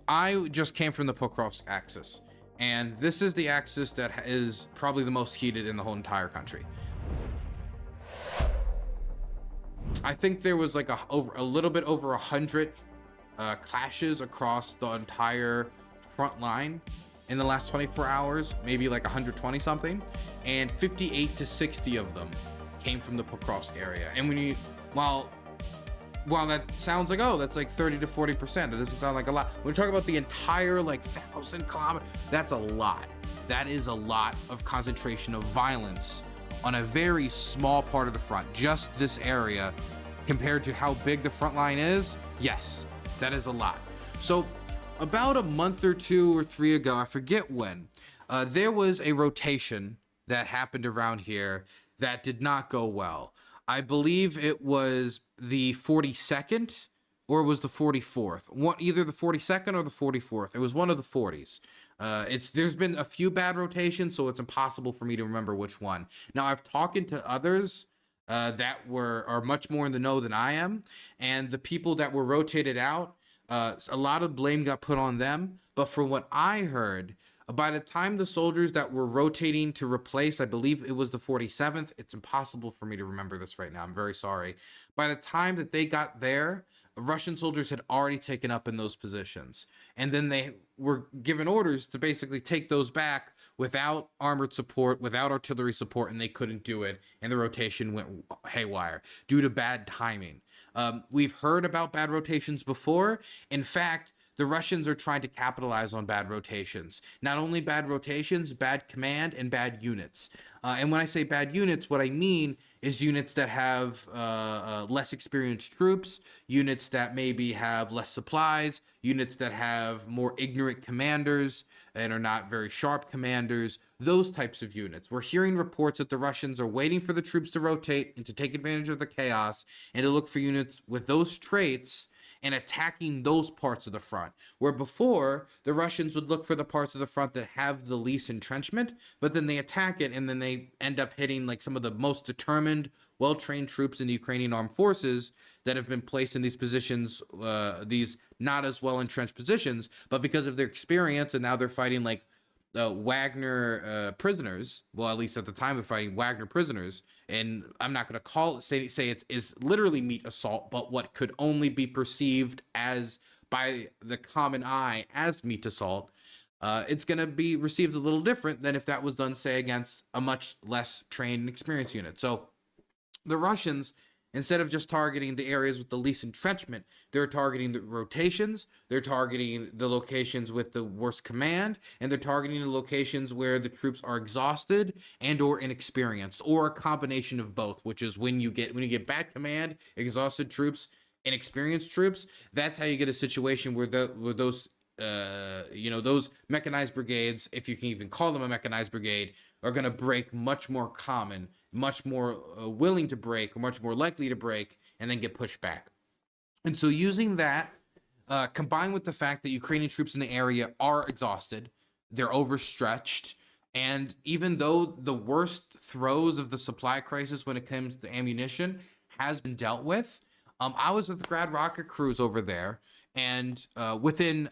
I just came from the Pokrovsk axis, and this is the axis that is probably the most heated in the whole entire country. I think there was like a little bit over 100 clashes across the entire front line in the last 24 hours, maybe like 120 something, and 58 to 60 of them came from the Pokrovsk area. And when you, while that sounds like, oh, that's like 30 to 40%, it doesn't sound like a lot. When we talk about the entire like 1,000 kilometers, that's a lot. That is a lot of concentration of violence on a very small part of the front, just this area, compared to how big the front line is. Yes, that is a lot. So about a month or 2 or 3 ago, I forget when, there was a rotation that happened around here that did not go well. I believe it was the 42nd or it was the 44th. Either the 42nd or the 44th. It was one of the 40s. There's been a few bad rotations, so it's impossible for me to remember which one. Now, I've talked to others that are much more in the know than I am, and the people that were rotated out, a lot of blame got put on them. But from what I heard, by the time the soldiers that were rotating to replace, I believe it was the 47th. It's impossible for me to remember this right now. I'm very sorry. By the time that they got there, Russian soldiers had already taken up in those positions. And then they were given orders to basically take those back without armored support, without artillery support, and they couldn't do it. And the rotation went haywire due to bad timing. We've heard about bad rotations before. In fact, the Russians are trying to capitalize on bad rotations. Not only bad rotations, bad command and bad units. And when I say bad units, what I mean is units that have less experienced troops, units that maybe have less supplies, units that have more ignorant commanders and are not very sharp commanders, those types of units. We're hearing reports that the Russians are waiting for the troops to rotate and to take advantage of the chaos and to look for units with those traits and attacking those parts of the front, where before the Russians would look for the parts of the front that have the least entrenchment, but then they attack it and then they end up hitting like some of the most determined, well-trained troops in the Ukrainian armed forces that have been placed in these positions, these not as well entrenched positions, but because of their experience, and now they're fighting like Wagner prisoners. Well, at least at the time they're fighting Wagner prisoners, and I'm not going to say it's literally meat assault, but what could only be perceived as by the common eye as meat assault. It's going to be received a little different than if that was done, say, against a much less trained and experienced unit. So the Russians, instead of just targeting the areas with the least entrenchment, they're targeting the rotations, they're targeting the locations with the worst command, and they're targeting the locations where the troops are exhausted and or inexperienced, or a combination of both, which is when you get bad command, exhausted troops, inexperienced troops, that's how you get a situation where those mechanized brigades, if you can even call them a mechanized brigade, are going to break much more common, much more willing to break, or much more likely to break, and then get pushed back. And so using that, combined with the fact that Ukrainian troops in the area are exhausted, they're overstretched, and even though the worst throes of the supply crisis when it comes to ammunition has been dealt with, I was with the Grad rocket crews over there, and within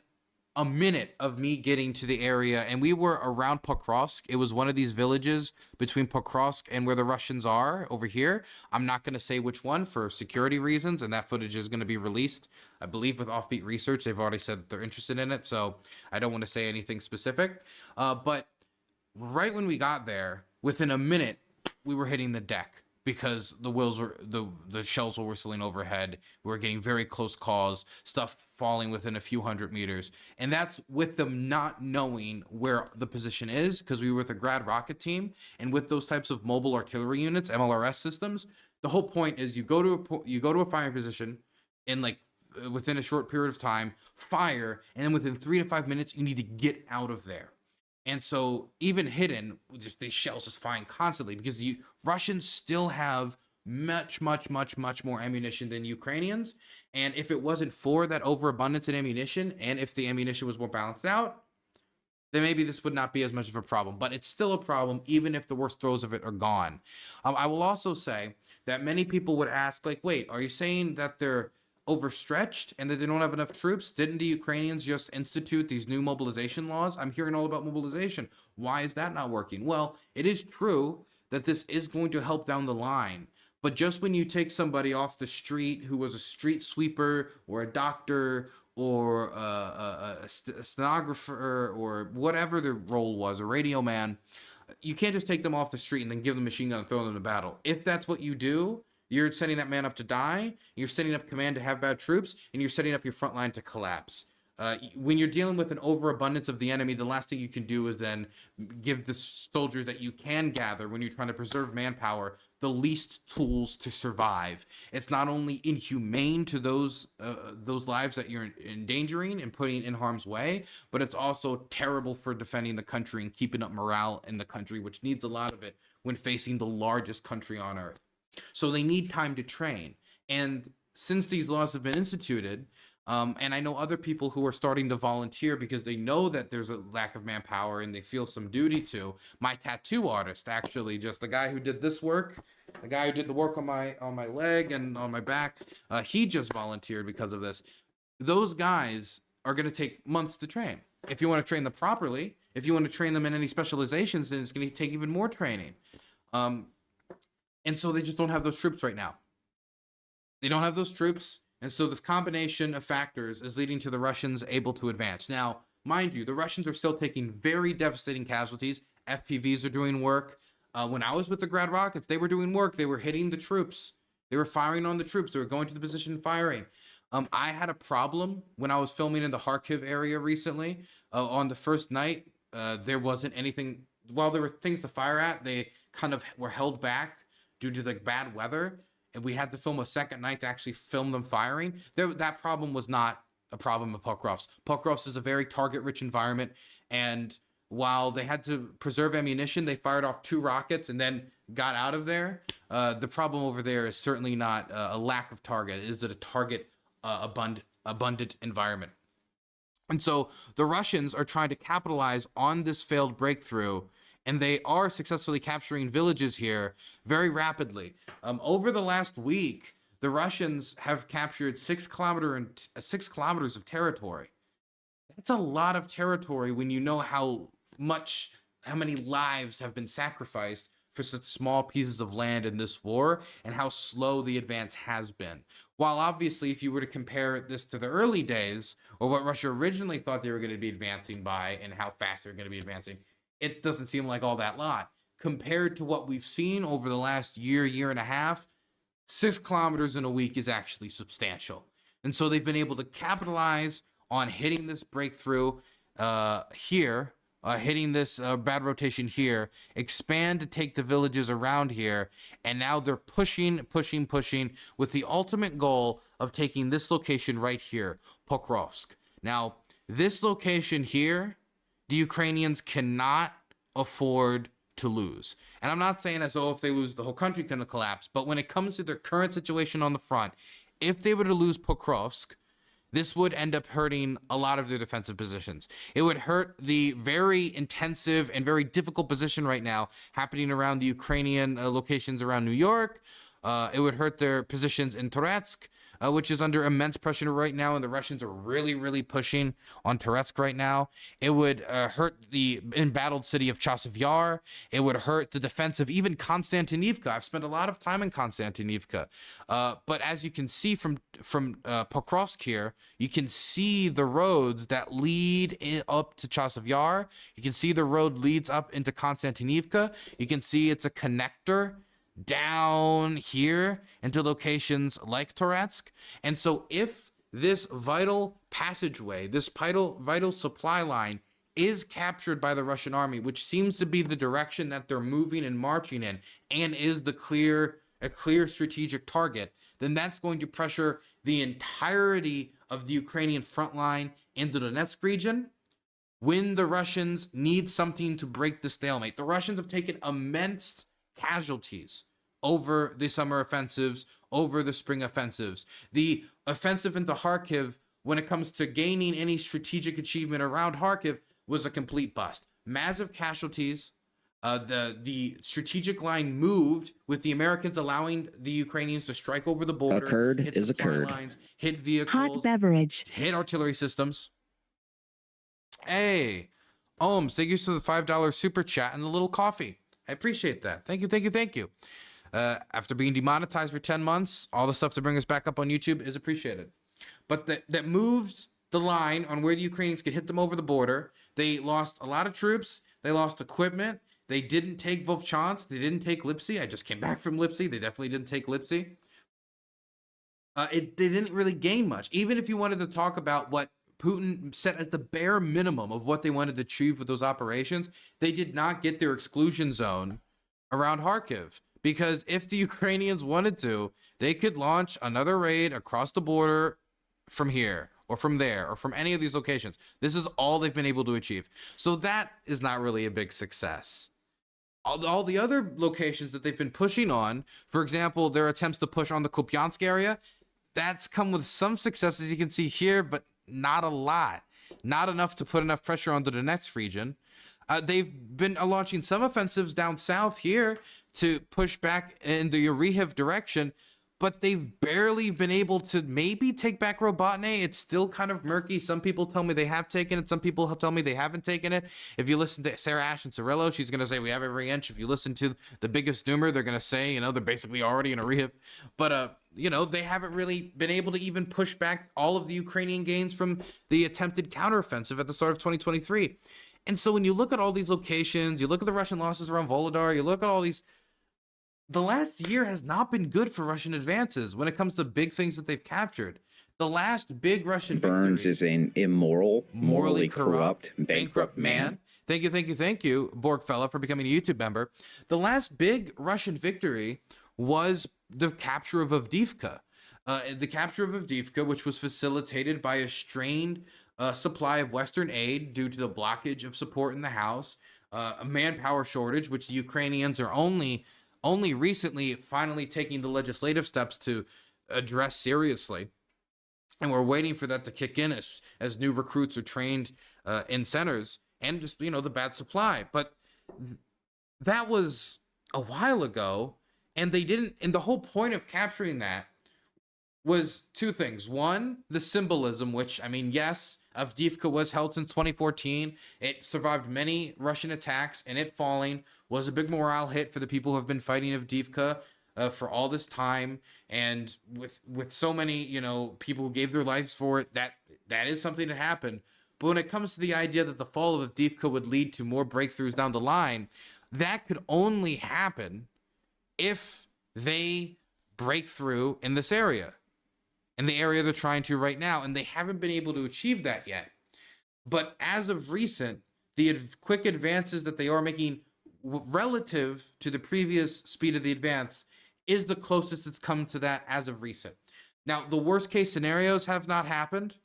a minute of me getting to the area, and we were around Pokrovsk. It was one of these villages between Pokrovsk and where the Russians are over here. I'm not going to say which one for security reasons, and that footage is going to be released, I believe, with Offbeat Research. They've already said that they're interested in it, so I don't want to say anything specific. But right when we got there, within a minute, we were hitting the deck, because the shells were whistling overhead. We were getting very close calls, stuff falling within a few hundred meters. And that's with them not knowing where the position is, because we were with the Grad rocket team. And with those types of mobile artillery units, MLRS systems, the whole point is you go to a firing position in like within a short period of time, fire, and then within 3 to 5 minutes, you need to get out of there. And so even hidden, just these shells just flying constantly, because the Russians still have much more ammunition than Ukrainians. And if it wasn't for that overabundance in ammunition, and if the ammunition was more balanced out, then maybe this would not be as much of a problem. But it's still a problem, even if the worst throws of it are gone. I will also say that many people would ask, like, wait, are you saying that they're overstretched and that they don't have enough troops? Didn't the Ukrainians just institute these new mobilization laws? I'm hearing all about mobilization. Why is that not working? Well, it is true that this is going to help down the line. But just when you take somebody off the street who was a street sweeper or a doctor or a stenographer or whatever their role was, a radio man, you can't just take them off the street and then give them a machine gun and throw them into battle. If that's what you do, you're setting that man up to die, you're setting up command to have bad troops, and you're setting up your front line to collapse. When you're dealing with an overabundance of the enemy, the last thing you can do is then give the soldiers that you can gather when you're trying to preserve manpower the least tools to survive. It's not only inhumane to those lives that you're endangering and putting in harm's way, but it's also terrible for defending the country and keeping up morale in the country, which needs a lot of it when facing the largest country on earth. So they need time to train. And since these laws have been instituted, and I know other people who are starting to volunteer because they know that there's a lack of manpower and they feel some duty to. My tattoo artist, actually, just the guy who did this work, the guy who did the work on my leg and on my back, he just volunteered because of this. Those guys are going to take months to train. If you want to train them properly, if you want to train them in any specializations, then it's going to take even more training. And so they just don't have those troops right now. They don't have those troops. And so this combination of factors is leading to the Russians able to advance. Now, mind you, the Russians are still taking very devastating casualties. FPVs are doing work. When I was with the Grad Rockets, they were doing work. They were hitting the troops. They were firing on the troops. They were going to the position and firing. I had a problem when I was filming in the Kharkiv area recently. On the first night, there wasn't anything. While there were things to fire at, they kind of were held back due to the bad weather. And we had to film a second night to actually film them firing. That problem was not a problem at Pokrovsk. Pokrovsk is a very target-rich environment, and while they had to preserve ammunition, they fired off 2 rockets and then got out of there. The problem over there is certainly not a lack of target. It is a target abundant environment. And so the Russians are trying to capitalize on this failed breakthrough, and they are successfully capturing villages here very rapidly. Over the last week, the Russians have captured 6 kilometers of territory. That's a lot of territory when you know how many lives have been sacrificed for such small pieces of land in this war, and how slow the advance has been. While obviously, if you were to compare this to the early days, or what Russia originally thought they were going to be advancing by and how fast they're going to be advancing, it doesn't seem like all that lot. Compared to what we've seen over the last year and a half, 6 kilometers in a week is actually substantial. And so they've been able to capitalize on hitting this breakthrough here, hitting this bad rotation here, expand to take the villages around here, and now they're pushing with the ultimate goal of taking this location right here, Pokrovsk. Now, this location here, the Ukrainians cannot afford to lose. And I'm not saying as though if they lose, the whole country can collapse, but when it comes to their current situation on the front, if they were to lose Pokrovsk, this would end up hurting a lot of their defensive positions. It would hurt the very intensive and very difficult position right now happening around the Ukrainian locations around New York. It would hurt their positions in Toretsk, which is under immense pressure right now, and the Russians are really pushing on Toretsk right now. It would hurt the embattled city of Chasiv Yar. It would hurt the defense of even Konstantinivka. I've spent a lot of time in Konstantinivka. But as you can see from Pokrovsk here, you can see the roads that lead up to Chasiv Yar. You can see the road leads up into Konstantinivka. You can see it's a connector down here into locations like Toretsk. And so if this vital passageway, this vital supply line is captured by the Russian army, which seems to be the direction that they're moving and marching in, and is a clear strategic target, then that's going to pressure the entirety of the Ukrainian front line in the Donetsk region when the Russians need something to break the stalemate. The Russians have taken immense casualties over the summer offensives, over the spring offensives. The offensive into Kharkiv, when it comes to gaining any strategic achievement around Kharkiv, was a complete bust. Massive casualties, The strategic line moved with the Americans allowing the Ukrainians to strike over the border, Occurred hit is supply occurred. lines, hit Hot vehicles, beverage. hit artillery systems. Hey, Ohms, thank you for the $5 super chat and the little coffee. I appreciate that. Thank you, thank you, thank you. After being demonetized for 10 months, all the stuff to bring us back up on YouTube is appreciated. But that moved the line on where the Ukrainians could hit them over the border. They lost a lot of troops. They lost equipment. They didn't take Vovchansk. They didn't take Lipsy. I just came back from Lipsy. They definitely didn't take Lipsy. They didn't really gain much. Even if you wanted to talk about what Putin set as the bare minimum of what they wanted to achieve with those operations, they did not get their exclusion zone around Kharkiv. Because if the Ukrainians wanted to, they could launch another raid across the border from here or from there or from any of these locations. This is all they've been able to achieve. So that is not really a big success. All the other locations that they've been pushing on, for example, their attempts to push on the Kupiansk area, that's come with some success, as you can see here, but not a lot. Not enough to put enough pressure on the Donetsk region. They've been launching some offensives down south here to push back in the Yurihiv direction, but they've barely been able to maybe take back Robotny. It's still kind of murky. Some people tell me they have taken it. Some people tell me they haven't taken it. If you listen to Sarah Ash and Cirillo, she's going to say we have every inch. If you listen to the biggest doomer, they're going to say, they're basically already in Yurihiv. But, they haven't really been able to even push back all of the Ukrainian gains from the attempted counteroffensive at the start of 2023. And so when you look at all these locations, you look at the Russian losses around Volodar, you look at all these, the last year has not been good for Russian advances when it comes to big things that they've captured. The last big Russian Burns victory, is an immoral, morally corrupt, bankrupt man. Thank you, Borgfella, for becoming a YouTube member. The last big Russian victory was the capture of Avdiivka. The capture of Avdiivka, which was facilitated by a strained supply of Western aid due to the blockage of support in the House, a manpower shortage, which the Ukrainians are only recently finally taking the legislative steps to address seriously. And we're waiting for that to kick in as new recruits are trained in centers, and just, the bad supply. But that was a while ago, and they didn't, and the whole point of capturing that was two things. One, the symbolism, which, yes, Avdiivka was held since 2014. It survived many Russian attacks, and it falling was a big morale hit for the people who have been fighting Avdiivka for all this time. And with so many, people who gave their lives for it, that is something that happened. But when it comes to the idea that the fall of Avdiivka would lead to more breakthroughs down the line, that could only happen if they break through in this area. In the area they're trying to right now, and they haven't been able to achieve that yet. But as of recent, the quick advances that they are making relative to the previous speed of the advance is the closest it's come to that as of recent. Now, the worst case scenarios have not happened.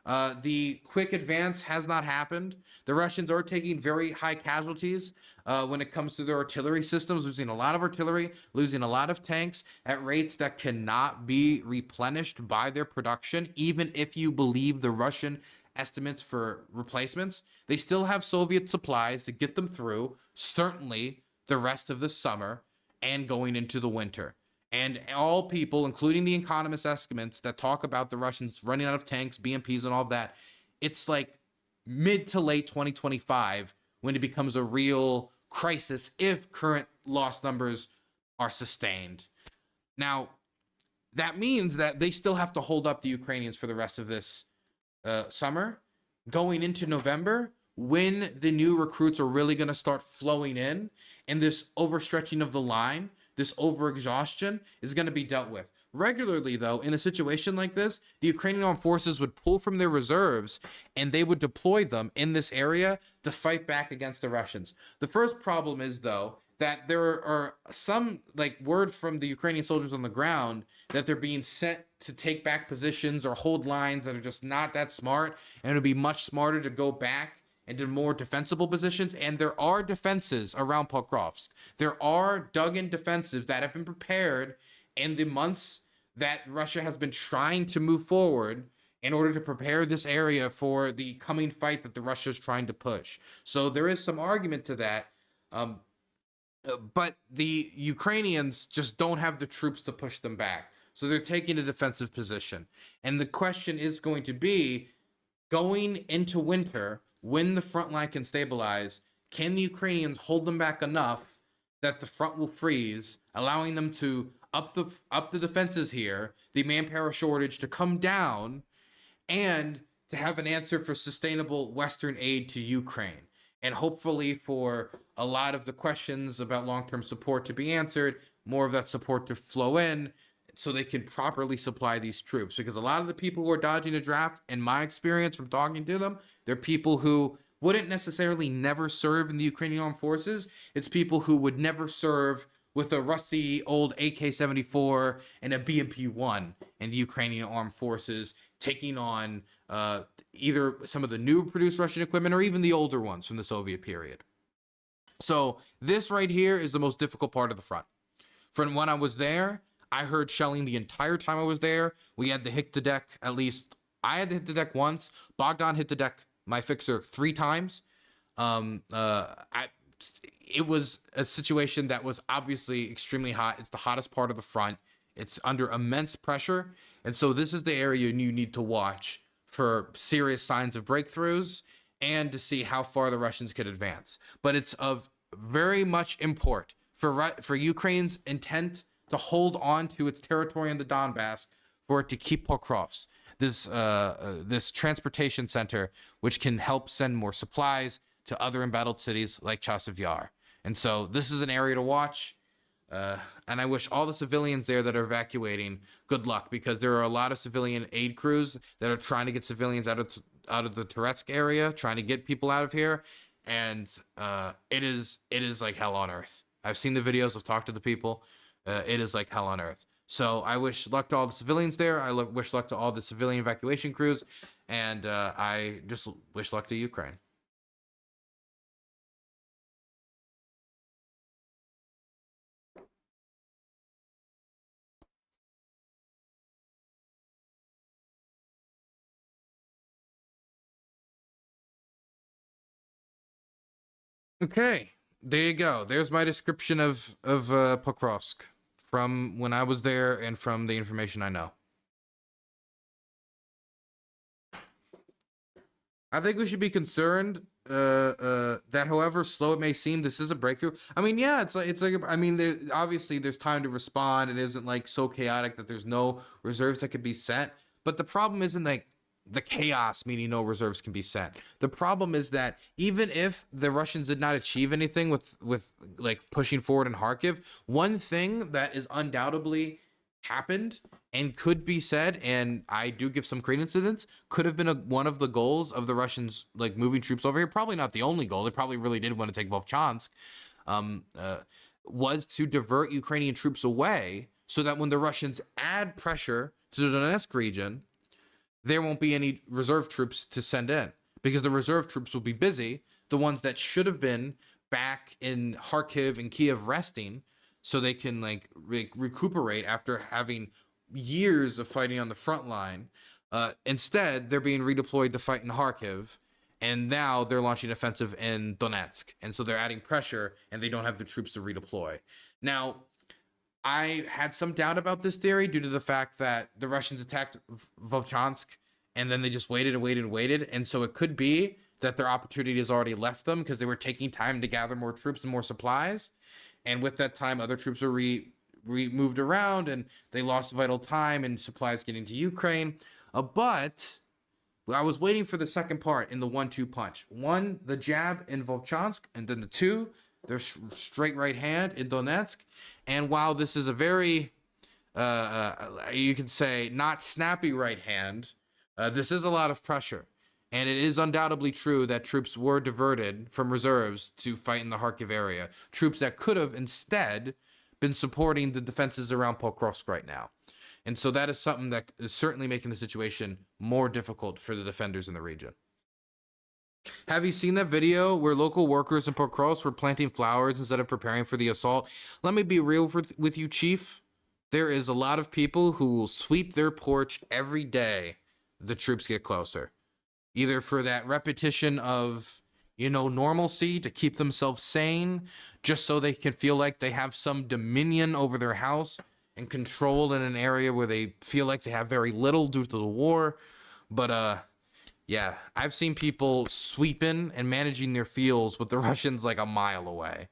The quick advance has not happened. The Russians are taking very high casualties when it comes to their artillery systems, losing a lot of artillery, losing a lot of tanks at rates that cannot be replenished by their production, even if you believe the Russian estimates for replacements. They still have Soviet supplies to get them through, certainly the rest of the summer and going into the winter. And all people, including the economist estimates that talk about the Russians running out of tanks, BMPs, and all of that, it's like mid to late 2025 when it becomes a real crisis if current loss numbers are sustained. Now, that means that they still have to hold up the Ukrainians for the rest of this summer. Going into November, when the new recruits are really going to start flowing in, and this overstretching of the line, this overexhaustion is going to be dealt with. Regularly, though, in a situation like this, the Ukrainian armed forces would pull from their reserves and they would deploy them in this area to fight back against the Russians. The first problem is, though, that there are some word from the Ukrainian soldiers on the ground that they're being sent to take back positions or hold lines that are just not that smart, and it would be much smarter to go back into more defensible positions. And there are defenses around Pokrovsk. There are dug-in defenses that have been prepared in the months that Russia has been trying to move forward in order to prepare this area for the coming fight that the Russia is trying to push. So there is some argument to that. But the Ukrainians just don't have the troops to push them back. So they're taking a defensive position. And the question is going to be, going into winter, when the front line can stabilize, can the Ukrainians hold them back enough that the front will freeze, allowing them to up the defenses here, the manpower shortage to come down, and to have an answer for sustainable Western aid to Ukraine, and hopefully for a lot of the questions about long-term support to be answered, more of that support to flow in so they can properly supply these troops. Because a lot of the people who are dodging the draft, in my experience from talking to them, they're people who wouldn't necessarily never serve in the Ukrainian armed forces. It's people who would never serve with a rusty old AK-74 and a BMP-1 in the Ukrainian armed forces, taking on either some of the new produced Russian equipment or even the older ones from the Soviet period. So this right here is the most difficult part of the front. From when I was there, I heard shelling the entire time I was there. We had to hit the deck at least. I had to hit the deck once. Bogdan hit the deck, my fixer, 3 times. It was a situation that was obviously extremely hot. It's the hottest part of the front. It's under immense pressure. And so this is the area you need to watch for serious signs of breakthroughs and to see how far the Russians could advance. But it's of very much import for Ukraine's intent to hold on to its territory in the Donbass, for it to keep Pokrovsk, this transportation center, which can help send more supplies to other embattled cities like Chasiv Yar. And so this is an area to watch. And I wish all the civilians there that are evacuating good luck, because there are a lot of civilian aid crews that are trying to get civilians out of the Toretsk area, trying to get people out of here. And it is like hell on earth. I've seen the videos, I've talked to the people. It is like hell on earth. So I wish luck to all the civilians there. I wish luck to all the civilian evacuation crews. And I just wish luck to Ukraine. Okay, there you go. There's my description of Pokrovsk from when I was there and from the information I know. I think we should be concerned that however slow it may seem, this is a breakthrough. I mean, yeah, it's like I mean, obviously there's time to respond. It isn't like so chaotic that there's no reserves that could be sent. But the problem isn't like the chaos meaning no reserves can be sent. The problem is that even if the Russians did not achieve anything with like pushing forward in Kharkiv, one thing that is undoubtedly happened and could be said, and I do give some credence to this, could have been one of the goals of the Russians, like moving troops over here. Probably not the only goal. They probably really did want to take Volchansk, was to divert Ukrainian troops away so that when the Russians add pressure to the Donetsk region, there won't be any reserve troops to send in, because the reserve troops will be busy. The ones that should have been back in Kharkiv and Kiev resting so they can like recuperate after having years of fighting on the front line. Instead, they're being redeployed to fight in Kharkiv, and now they're launching offensive in Donetsk. And so they're adding pressure, and they don't have the troops to redeploy. Now, I had some doubt about this theory due to the fact that the Russians attacked Volchansk and then they just waited and waited and waited. And so it could be that their opportunity has already left them because they were taking time to gather more troops and more supplies. And with that time, other troops were moved around and they lost vital time and supplies getting to Ukraine. But I was waiting for the second part in the 1-2 punch. 1, the jab in Volchansk, and then the 2, their straight right hand in Donetsk. And while this is a very, you could say, not snappy right hand, this is a lot of pressure. And it is undoubtedly true that troops were diverted from reserves to fight in the Kharkiv area. Troops that could have instead been supporting the defenses around Pokrovsk right now. And so that is something that is certainly making the situation more difficult for the defenders in the region. Have you seen that video where local workers in Pokrovsk were planting flowers instead of preparing for the assault? Let me be real with you, Chief. There is a lot of people who will sweep their porch every day the troops get closer. Either for that repetition of normalcy to keep themselves sane, just so they can feel like they have some dominion over their house and control in an area where they feel like they have very little due to the war. But yeah, I've seen people sweeping and managing their fields with the Russians like a mile away.